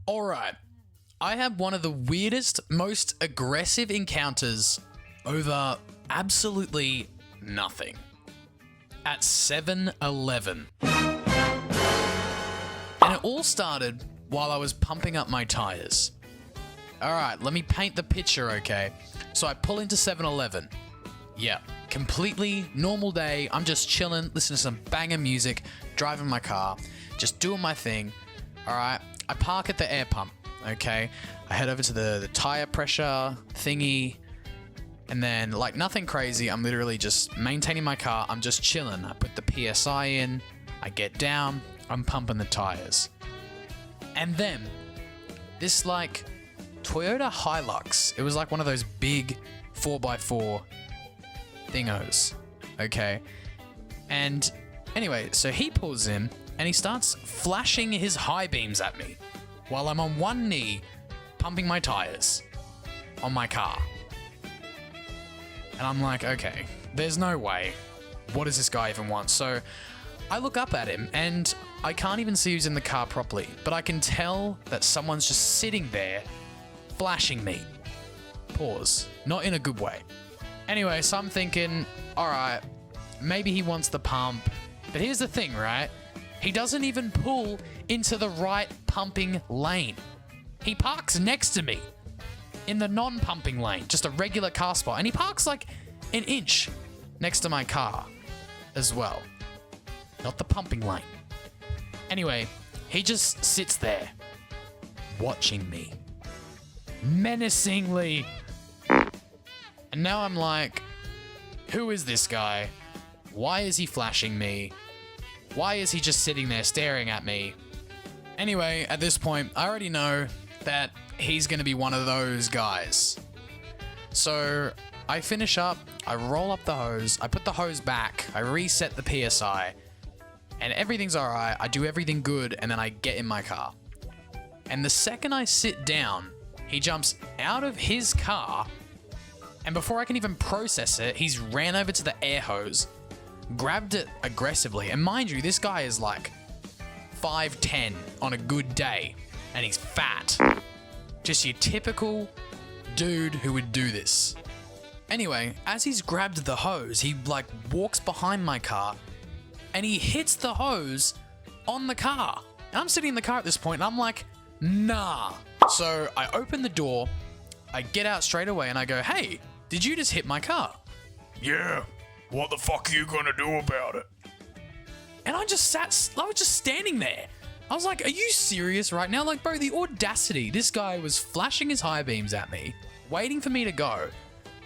Alright, I had one of the weirdest, most aggressive encounters over absolutely nothing. At 7-Eleven. And it all started while I was pumping up my tyres. Alright, let me paint the picture, okay? So I pull into 7-Eleven. Yeah, completely normal day. I'm just chilling, listening to some banger music, driving my car, just doing my thing. Alright, I park at the air pump, okay? I head over to the tire pressure thingy, and then, like, nothing crazy. I'm literally just maintaining my car. I'm just chilling. I put the PSI in, I get down, I'm pumping the tires. And then, this, like, Toyota Hilux, it was like one of those big 4x4 thingos, okay? And anyway, so he pulls in, and he starts flashing his high beams at me while I'm on one knee pumping my tires on my car. And I'm like, okay, there's no way. What does this guy even want? So I look up at him and I can't even see who's in the car properly, but I can tell that someone's just sitting there flashing me. Pause. Not in a good way. Anyway, so I'm thinking, alright, maybe he wants the pump. But here's the thing, right? He doesn't even pull into the right pumping lane. He parks next to me in the non-pumping lane, just a regular car spot. And he parks like an inch next to my car as well. Not the pumping lane. Anyway, he just sits there watching me menacingly. And now I'm like, who is this guy? Why is he flashing me? Why is he just sitting there staring at me? Anyway, at this point, I already know that he's going to be one of those guys. So I finish up, I roll up the hose, I put the hose back, I reset the PSI, and everything's alright. I do everything good, and then I get in my car. And the second I sit down, he jumps out of his car, and before I can even process it, he's ran over to the air hose, grabbed it aggressively. And mind you, this guy is like 5'10" on a good day, and he's fat. Just your typical dude who would do this. Anyway, as he's grabbed the hose, he like walks behind my car, and he hits the hose on the car. And I'm sitting in the car at this point, and I'm like, nah. So I open the door, I get out straight away, and I go, hey, did you just hit my car? Yeah, what the fuck are you gonna do about it? And I was just standing there. I was like, are you serious right now? Like, bro, the audacity. This guy was flashing his high beams at me, waiting for me to go.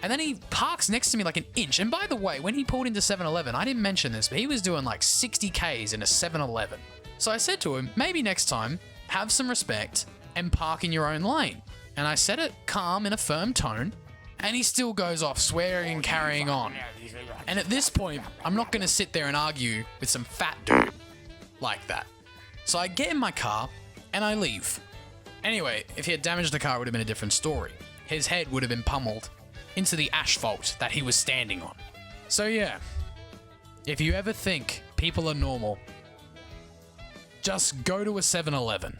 And then he parks next to me like an inch. And by the way, when he pulled into 7-Eleven, I didn't mention this, but he was doing like 60 Ks in a 7-Eleven. So I said to him, maybe next time, have some respect and park in your own lane. And I said it calm in a firm tone, and he still goes off swearing and carrying on. And at this point, I'm not going to sit there and argue with some fat dude like that. So I get in my car and I leave. Anyway, if he had damaged the car, it would have been a different story. His head would have been pummeled into the asphalt that he was standing on. So yeah, if you ever think people are normal, just go to a 7-Eleven.